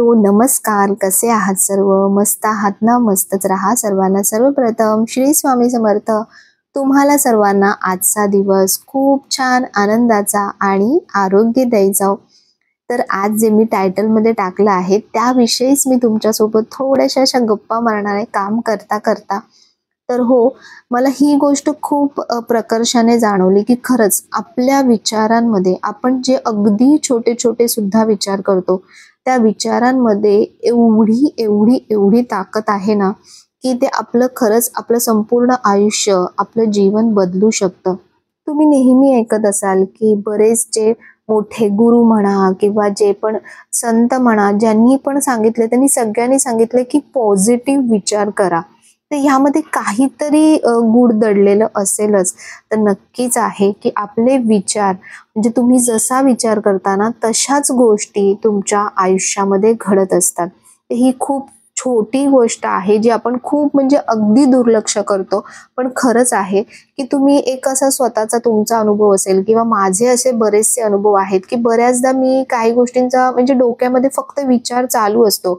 Hello, नमस्कार. कसे आहात सर्व? मस्त आहात ना? मस्तच राहा. सर्वांना सर्वप्रथम श्री स्वामी समर्थ. तुम्हाला सर्वांना आजचा दिवस खूप छान आनंदाचा आणि आरोग्यदायी जाओ. तर आज जे मी टायटलमध्ये टाकलं आहे त्याविषयीच मी तुमच्यासोबत थोड्याशा अशा गप्पा मारणार आहे काम करता करता. तर हो, मला ही गोष्ट खूप प्रकर्षाने जाणवली की खरंच आपल्या विचारांमध्ये आपण जे अगदी छोटे-छोटे सुद्धा विचार करतो, त्या विचारांमध्ये एवढी, एवढी, एवढी ताकद आहे ना, की ते आपलं खरंच आपलं संपूर्ण आयुष्य, आपलं जीवन बदलू शकतं. तुम्ही नेहमी ऐकत असाल की बरेच जे मोठे गुरु म्हणा किंवा जे पण संत म्हणा, ज्यांनी पण सांगितले त्यांनी सगळ्यांनी सांगितले की पॉझिटिव्ह विचार करा. तर ह्यामध्ये काहीतरी गूढ दडलेलं असेलच. तर नक्कीच आहे की आपले विचार म्हणजे तुम्ही जसा विचार करता ना तशाच गोष्टी तुमच्या आयुष्यामध्ये घडत असतात. तर ही खूप छोटी गोष्ट आहे जी आपण खूप म्हणजे अगदी दुर्लक्ष करतो. पण खरंच आहे की तुम्ही एक असा स्वतःचा तुमचा अनुभव असेल किंवा माझे असे बरेचसे अनुभव आहेत की बऱ्याचदा मी काही गोष्टींचा म्हणजे डोक्यामध्ये फक्त विचार चालू असतो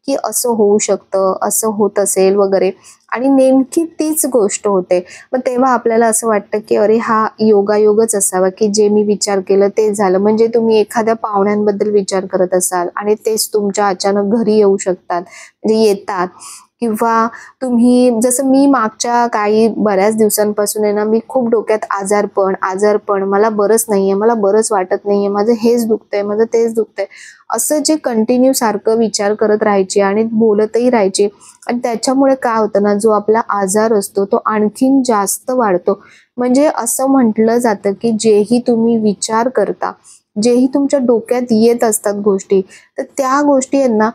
की असं होऊ शकतं, असं होत असेल वगैरे आणि नेमकी तीच गोष्ट होते. मग तेव्हा आपल्याला असं वाटतं की अरे हा योगायोगच असावा की जे मी विचार केलं तेच झालं. म्हणजे तुम्ही एखाद्या पाहुण्यांबद्दल विचार करत असाल आणि तेच तुमच्या अचानक घरी येऊ शकतात, म्हणजे येतात. किंवा तुम्ही जसं मी मागच्या काही बऱ्याच दिवसांपासून आहे ना, मी खूप डोक्यात आजारपण, मला बरंच नाहीये, मला बरंच वाटत नाहीये, माझं हेच दुखतंय, माझं तेच दुखतंय. असं जे कंटिन्यू सारखं विचार करत राहायचे आणि बोलतही राहायचे आणि त्याच्यामुळे काय होतं ना, जो आपला आजार असतो तो आणखीन जास्त वाढतो. म्हणजे असं म्हटलं जातं की जेही तुम्ही विचार करता, जेही तुमच्या डोक्यात येत असतात गोष्टी, तर त्या गोष्टी आहेत ना,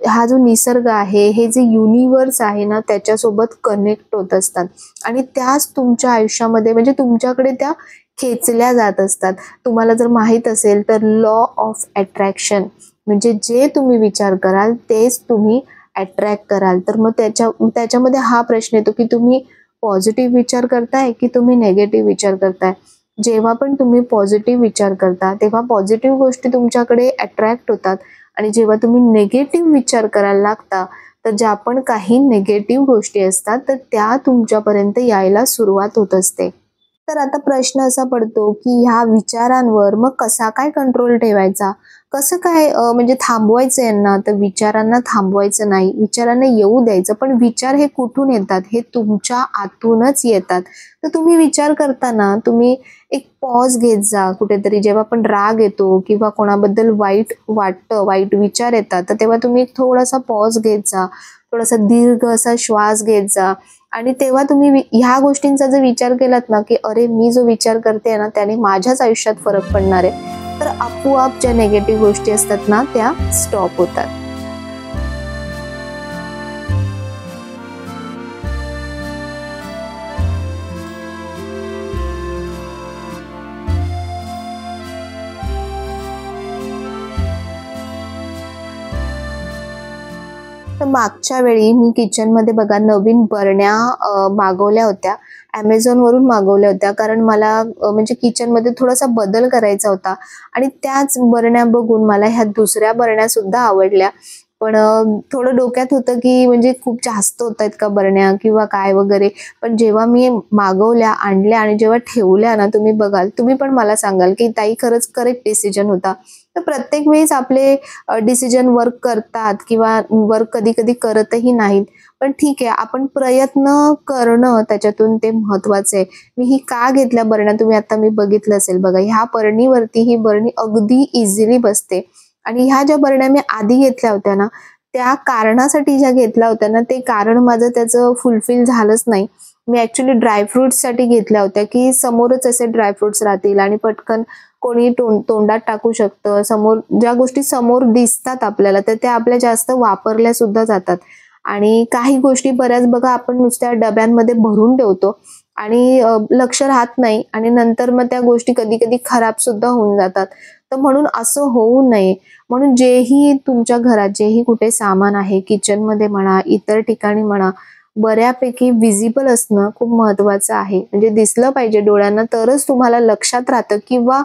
हा जो निसर्ग आहे, हे जे युनिव्हर्स आहे ना, त्याच्यासोबत कनेक्ट होत असतात आणि त्याच तुमच्या आयुष्यामध्ये म्हणजे तुमच्याकडे त्या खेचल्या जात असतात. तुम्हाला जर माहीत असेल तर लॉ ऑफ अट्रॅक्शन म्हणजे जे तुम्ही विचार कराल तेच तुम्ही अट्रॅक्ट कराल. तर मग त्याच्यामध्ये हा प्रश्न येतो की तुम्ही पॉझिटिव्ह विचार करताय की तुम्ही निगेटिव्ह विचार करताय? जेव्हा पण तुम्ही पॉझिटिव्ह विचार करता तेव्हा पॉझिटिव्ह गोष्टी तुमच्याकडे अट्रॅक्ट होतात आणि जेव्हा तुम्ही निगेटिव्ह विचार करायला लागता तर ज्या पण काही निगेटिव्ह गोष्टी असतात तर त्या तुमच्यापर्यंत यायला सुरुवात होत असते. तर आता प्रश्न असा पडतो की ह्या विचारांवर मग कसा काय कंट्रोल ठेवायचा? कसं काय म्हणजे थांबवायचं यांना? तर विचारांना थांबवायचं नाही, विचारांना येऊ द्यायचं. पण विचार हे कुठून येतात? हे तुमच्या आतूनच येतात. तर तुम्ही विचार करताना तुम्ही एक पॉज घेत जा कुठेतरी. जेव्हा पण राग येतो किंवा कोणाबद्दल वाईट वाटतं, वाईट विचार येतात, तर तेव्हा तुम्ही थोडासा पॉज घेत जा. थोडासा दीर्घ असा श्वास घेत जा आणि तेव्हा तुम्ही ह्या गोष्टींचा जर विचार केलात ना, की अरे मी जो विचार करते ना त्याने माझ्याच आयुष्यात फरक पडणार आहे. तर आपोआप ज्या निगेटिव्ह गोष्टी असतात ना त्या स्टॉप होतात. तर मागच्या वेळी मी किचनमध्ये बघा नवीन बरण्या मागवल्या होत्या. Amazonवरून मागवल्या होत्या. कारण मला म्हणजे किचनमध्ये थोडासा बदल करायचा होता आणि त्याच बरण्या बघून मला ह्या दुसऱ्या बरण्यासुद्धा आवडल्या. पण थोडं डोक्यात होतं की म्हणजे खूप जास्त होतायत का बरण्या किंवा काय वगैरे. पण जेव्हा मी मागवल्या, आणल्या आणि जेव्हा ठेवल्या ना तुम्ही बघाल, तुम्ही पण मला सांगाल की ताई खरंच करेक्ट डिसिजन होता. तर प्रत्येक वेळेस आपले डिसिजन वर्क करतात किंवा वर्क कधी-कधी करतही नाहीत. पण ठीक आहे, आपण प्रयत्न करणं त्याच्यातून ते महत्वाचं आहे. मी ही का घेतल्या बरण्या तुम्ही आता मी बघितलं असेल बघा, ह्या बरणीवरती ही बरणी अगदी इझिली बसते आणि ह्या ज्या बरण्या मी आधी घेतल्या होत्या ना, त्या कारणासाठी ज्या घेतल्या होत्या ना, ते कारण माझं त्याचं फुलफिल झालंच नाही. मी ॲक्चुअली ड्रायफ्रुट्ससाठी घेतल्या होत्या, की समोरच असे ड्रायफ्रुट्स राहतील आणि पटकन कोणी तोंडात टाकू शकतं. समोर ज्या गोष्टी समोर दिसतात आपल्याला, तर त्या आपल्या जास्त वापरल्या सुद्धा जातात. आणि काही गोष्टी बऱ्याच बघा आपण नुसत्या डब्यांमध्ये भरून ठेवतो आणि लक्ष राहत नाही आणि नंतर मग त्या गोष्टी कधी-कधी खराब सुद्धा होऊन जातात. तर म्हणून असं होऊ नये म्हणून जेही तुमच्या घरात जेही कुठे सामान आहे, किचनमध्ये म्हणा, इतर ठिकाणी म्हणा, बऱ्यापैकी व्हिजिबल असणं खूप महत्वाचं आहे. म्हणजे दिसलं पाहिजे डोळ्यांना तरच तुम्हाला लक्षात राहतं किंवा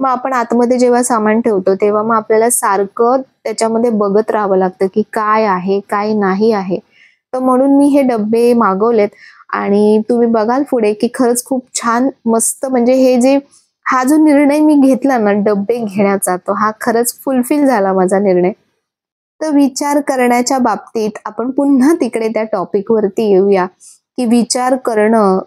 मग आपण आतमध्ये जेव्हा सामान ठेवतो तेव्हा मग आपल्याला सारखं त्याच्यामध्ये बघत राहावं लागतं की काय आहे काय नाही आहे. तर म्हणून मी हे डब्बे मागवलेत आणि तुम्ही बघाल पुढे की खरंच खूप छान मस्त, म्हणजे हा जो निर्णय मी घेतला ना डब्बे घेण्याचा, तो हा खरंच फुलफिल झाला माझा निर्णय. तर विचार करण्याच्या बाबतीत आपण पुन्हा तिकडे त्या टॉपिक वरती येऊया की विचार करणं,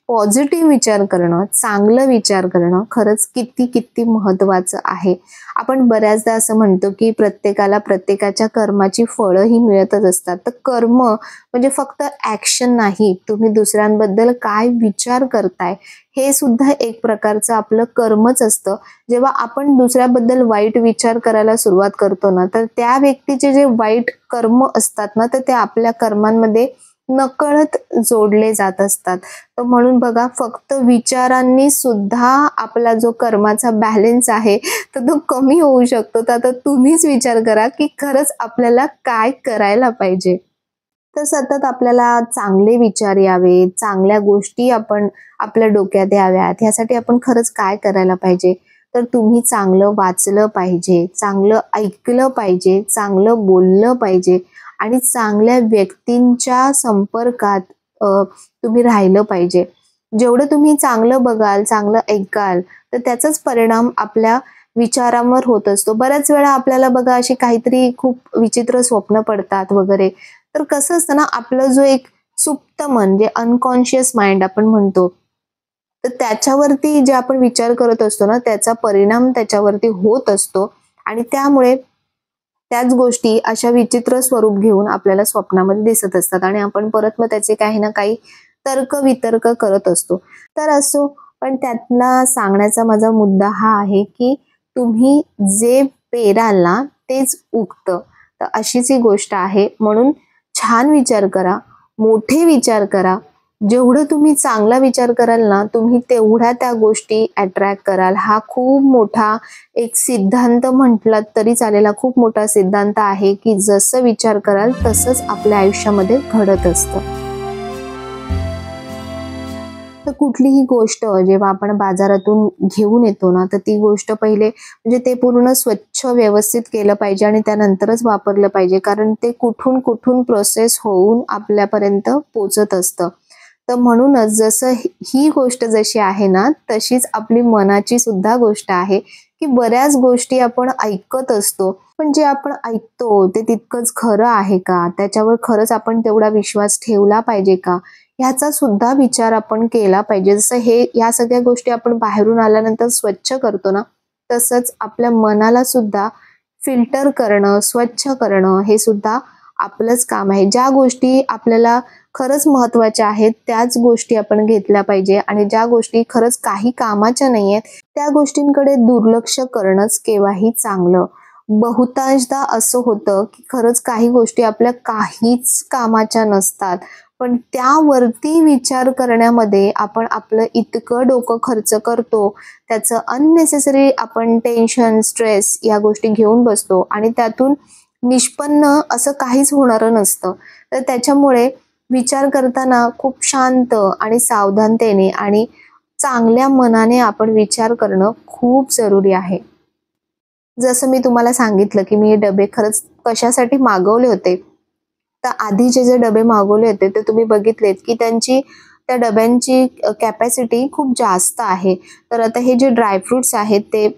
पॉझिटिव्ह विचार करणं, चांगलं विचार करणं खरंच किती किती महत्वाचं आहे. आपण बऱ्याचदा असं म्हणतो की प्रत्येकाला प्रत्येकाच्या कर्माची फळं ही मिळतच असतात. तर कर्म म्हणजे फक्त ऍक्शन नाही, तुम्ही दुसऱ्यांबद्दल काय विचार करताय हे सुद्धा एक प्रकारचं आपलं कर्मच असतं. जेव्हा आपण दुसऱ्याबद्दल वाईट विचार करायला सुरुवात करतो ना, तर त्या व्यक्तीचे जे वाईट कर्म असतात ना, तर ते आपल्या कर्मांमध्ये नकळत जोडले जात असतात. तर म्हणून बघा, फक्त विचारांनी सुद्धा आपला जो कर्माचा बॅलन्स आहे तर तो कमी होऊ शकतो. तर आता तुम्हीच विचार करा की खरंच आपल्याला काय करायला पाहिजे. तर सतत आपल्याला चांगले विचार यावे, चांगल्या गोष्टी आपण आपल्या डोक्यात याव्यात, ह्यासाठी आपण खरंच काय करायला पाहिजे. तर तुम्ही चांगलं वाचलं पाहिजे, चांगलं ऐकलं पाहिजे, चांगलं बोललं पाहिजे आणि चांगल्या व्यक्तींच्या संपर्कात तुम्ही राहिलं पाहिजे. जेवढं तुम्ही चांगलं बघाल, चांगलं ऐकाल, तर त्याचाच परिणाम आपल्या विचारांवर होत असतो. बऱ्याच वेळा आपल्याला बघा अशी काहीतरी खूप विचित्र स्वप्न पडतात वगैरे. तर कसं असतं ना, आपलं जो एक सुप्त मन, जे अनकॉन्शियस माइंड आपण म्हणतो, तर त्याच्यावरती जे आपण विचार करत असतो ना, त्याचा परिणाम त्याच्यावरती होत असतो आणि त्यामुळे त्याच गोष्टी अशा विचित्र स्वरूप घेऊन आपल्याला स्वप्नामध्ये दिसत असतात आणि आपण परत मग त्याचे काही ना काही तर्क वितर्क करत असतो. तर असो, पण त्यातला सांगण्याचा माझा मुद्दा हा आहे की तुम्ही जे पेराल ना तेच उगतं. तर अशीच ही गोष्ट आहे. म्हणून छान विचार करा, मोठे विचार करा. जेवढं तुम्ही चांगला विचार कराल ना, तुम्ही तेवढ्या त्या गोष्टी अट्रॅक्ट कराल. हा खूप मोठा एक सिद्धांत म्हटलात तरी चालेल, खूप मोठा सिद्धांत आहे की जसं विचार कराल तसंच आपल्या आयुष्यामध्ये घडत असतं. तर कुठलीही गोष्ट जेव्हा आपण बाजारातून घेऊन येतो ना, तर ती गोष्ट पहिले म्हणजे ते पूर्ण स्वच्छ व्यवस्थित केलं पाहिजे आणि त्यानंतरच वापरलं पाहिजे, कारण ते कुठून कुठून प्रोसेस होऊन आपल्यापर्यंत पोचत असतं. तर म्हणूनच जसं ही गोष्ट जशी आहे ना, तशीच आपली मनाची सुद्धा गोष्ट आहे की बऱ्याच गोष्टी आपण ऐकत असतो, पण जे आपण ऐकतो ते तितकंच खरं आहे का, त्याच्यावर खरंच आपण तेवढा विश्वास ठेवला पाहिजे का, ह्याचा सुद्धा विचार आपण केला पाहिजे. जसं या सगळ्या गोष्टी आपण बाहेरून आल्यानंतर स्वच्छ करतो ना, तसंच आपल्या मनाला सुद्धा फिल्टर करणं, स्वच्छ करणं हे सुद्धा आपलंच काम आहे. ज्या गोष्टी आपल्याला खरंच महत्वाच्या आहेत त्याच गोष्टी आपण घेतल्या पाहिजे आणि ज्या गोष्टी खरंच काही कामाच्या नाहीयेत त्या गोष्टींकडे दुर्लक्ष करणंच केव्हाही चांगलं. बहुतांशदा असं होतं की खरंच काही गोष्टी आपल्या काहीच कामाच्या नसतात, पण त्यावरती विचार करण्यामध्ये आपण आपलं इतकं डोकं खर्च करतो, त्याचं अननेसेसरी आपण टेन्शन, स्ट्रेस या गोष्टी घेऊन बसतो आणि त्यातून निष्पन्न असं काहीच होणारं नसतं. तर त्याच्यामुळे विचार करताना खूप शांत आणि सावधानतेने आणि चांगल्या मनाने आपण विचार करणं खूप जरुरी आहे. जसं मी तुम्हाला सांगितलं की मी हे डबे खरंच कशासाठी मागवले होते. तर आधीचे जे डबे मागवले होते ते तुम्ही बघितलेत की त्या डब्यांची कॅपॅसिटी खूप जास्त आहे. तर आता हे जे ड्रायफ्रुट्स आहेत ते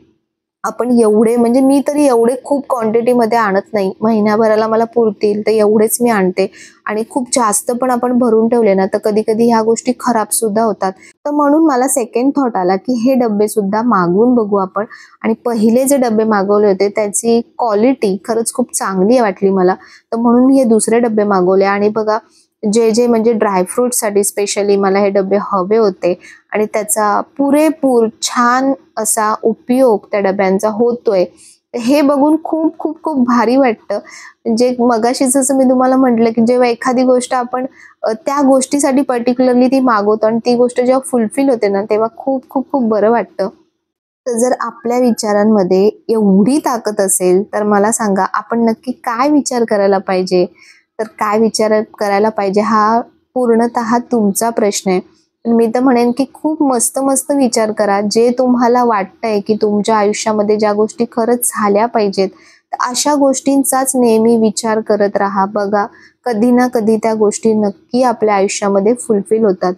आपण एवढे, म्हणजे मी तरी एवढे खूप क्वांटिटीमध्ये आणत नाही. महिन्याभराला मला पुरतील तर एवढेच मी आणते आणि खूप जास्त पण आपण भरून ठेवले ना तर कधी-कधी ह्या गोष्टी खराब सुद्धा होतात. तर म्हणून मला सेकंड थॉट आला की हे डब्बे सुद्धा मागवून बघू आपण. आणि पहिले जे डब्बे मागवले होते त्याची क्वालिटी खरंच खूप चांगली वाटली मला. तर म्हणून मी हे दुसरे डब्बे मागवले आणि बघा, जे म्हणजे ड्रायफ्रुटसाठी स्पेशली मला हे डबे हवे होते आणि त्याचा पुरेपूर छान असा उपयोग त्या डब्यांचा होतोय. हे बघून खूप खूप खूप भारी वाटतं. म्हणजे मगाशी जसं मी तुम्हाला म्हटलं की जेव्हा एखादी गोष्ट आपण त्या गोष्टीसाठी पर्टिक्युलरली ती मागवतो आणि ती गोष्ट जेव्हा फुलफिल होते ना, तेव्हा खूप खूप खूप बरं वाटतं. तर जर आपल्या विचारांमध्ये एवढी ताकद असेल तर मला सांगा, आपण नक्की काय विचार करायला पाहिजे. तर काय विचार करायला पाहिजे हा पूर्णतः तुमचा प्रश्न आहे. मी तर म्हणेन की खूप मस्त मस्त विचार करा. जे तुम्हाला वाटतंय की तुमच्या आयुष्यामध्ये ज्या गोष्टी खरंच झाल्या पाहिजेत, तर अशा गोष्टींचाच नेहमी विचार करत राहा. बघा, कधी ना कधी त्या गोष्टी नक्की आपल्या आयुष्यामध्ये फुलफिल होतात.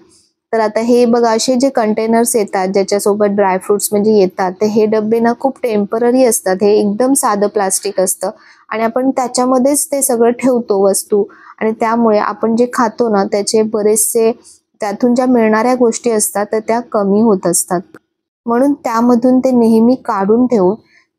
तर आता हे बघा, असे जे कंटेनर्स येतात ज्याच्यासोबत ड्रायफ्रुट्स म्हणजे येतात, तर हे डब्बे ना खूप टेम्पररी असतात. हे एकदम साधं प्लास्टिक असतं आणि आपण त्याच्यामध्येच ते सगळं ठेवतो वस्तू, आणि त्यामुळे आपण जे खातो ना त्याचे बरेचसे त्यातून ज्या मिळणाऱ्या गोष्टी असतात तर त्या कमी होत असतात. म्हणून त्यामधून ते नेहमी काढून ठेवून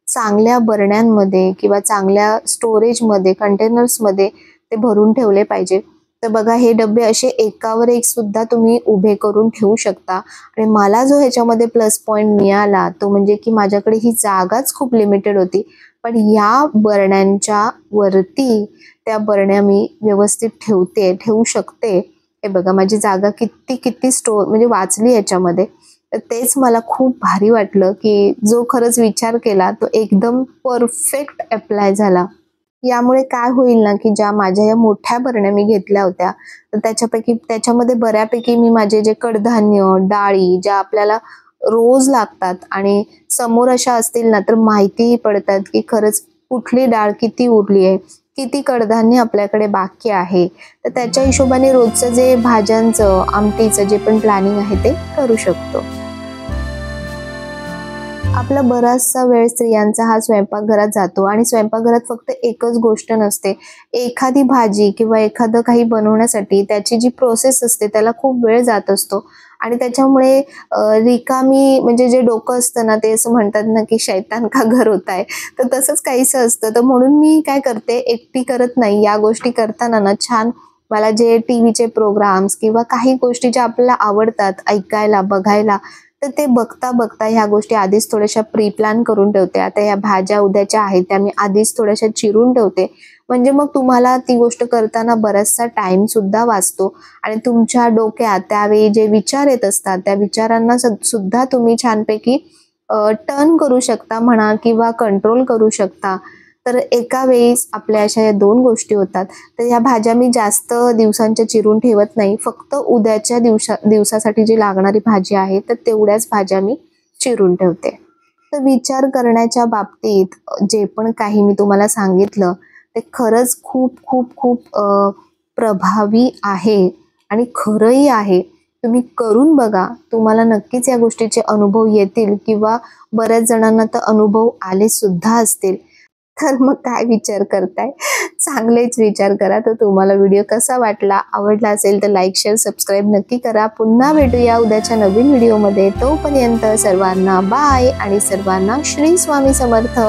चांगल्या बरण्यांमध्ये किंवा चांगल्या स्टोरेजमध्ये, कंटेनर्समध्ये ते भरून ठेवले पाहिजे. तर बघा, हे डबे असे एकावर एक सुद्धा तुम्ही उभे करून ठेवू शकता. आणि मला जो ह्याच्यामध्ये प्लस पॉईंट मिळाला तो म्हणजे की माझ्याकडे ही जागाच खूप लिमिटेड होती, पण या बरण्यांच्या वरती त्या बरण्या मी व्यवस्थित ठेवू शकते. हे बघा, माझी जागा किती किती स्टोर म्हणजे वाचली याच्यामध्ये. तर तेच मला खूप भारी वाटलं की जो खरंच विचार केला तो एकदम परफेक्ट अप्लाय झाला. यामुळे काय होईल ना, की ज्या माझ्या या मोठ्या बरण्या मी घेतल्या होत्या, तर त्याच्यामध्ये बऱ्यापैकी मी माझे जे कडधान्य, डाळी ज्या आपल्याला रोज लागतात आणि समोर अशा असतील ना, तर माहितीही पडतात की खरंच कुठली डाळ किती उरली आहे, किती कडधान्य आपल्याकडे बाकी आहे. तर त्याच्या हिशोबाने रोजचं जे भाज्यांचं, आमटीचं जे पण प्लॅनिंग आहे ते करू शकतो. आपला बराचसा वेळ स्त्रियांचा हा स्वयंपाकघरात जातो आणि स्वयंपाकघरात फक्त एकच गोष्ट नसते. एखादी भाजी किंवा एखादं काही बनवण्यासाठी त्याची जी प्रोसेस असते त्याला खूप वेळ जात असतो आणि त्याच्यामुळे रिकामी म्हणजे जे डोकं असतं ना, ते असं म्हणतात ना की शैतान का घर होता है, तर तसंच काहीसं असतं. तर म्हणून मी काय करते, एकटी करत नाही. या गोष्टी करताना ना छान मला जे टीव्हीचे प्रोग्राम्स किंवा काही गोष्टी ज्या आपल्याला आवडतात ऐकायला, बघायला, तर ते बघता बघता ह्या गोष्टी आधीच थोड्याशा प्री प्लॅन करून ठेवते. आता ह्या भाज्या उद्याच्या आहेत त्या मी आधीच थोड्याशा चिरून ठेवते. म्हणजे मग तुम्हाला ती गोष्ट करताना बराचसा टाइम सुद्धा वाचतो आणि तुमच्या डोक्यात त्यावेळी जे विचार येत असतात त्या विचारांना सुद्धा तुम्ही छानपैकी टर्न करू शकता म्हणा किंवा कंट्रोल करू शकता. तर एका वेळेस आपल्या अशा या 2 गोष्टी होतात. तर ह्या भाज्या मी जास्त दिवसांच्या चिरून ठेवत नाही. फक्त उद्याच्या दिवसासाठी जी लागणारी भाजी आहे, तर तेवढ्याच भाज्या मी चिरून ठेवते. तर विचार करण्याच्या बाबतीत जे पण काही मी तुम्हाला सांगितलं, ते खरंच खूप खूप खूप प्रभावी आहे आणि खरंही आहे. तुम्ही करून बघा. तुम्हाला नक्कीच या गोष्टीचे अनुभव येतील किंवा बऱ्याच जणांना तर अनुभव आले सुद्धा असतील. तर मग काय विचार करताय? चांगलेच विचार करा. तर तुम्हाला व्हिडिओ कसा वाटला? आवडला असेल तर लाईक, शेअर, सबस्क्राईब नक्की करा. पुन्हा भेटूया उद्याच्या नवीन व्हिडिओमध्ये. तोपर्यंत सर्वांना बाय आणि सर्वांना श्री स्वामी समर्थ.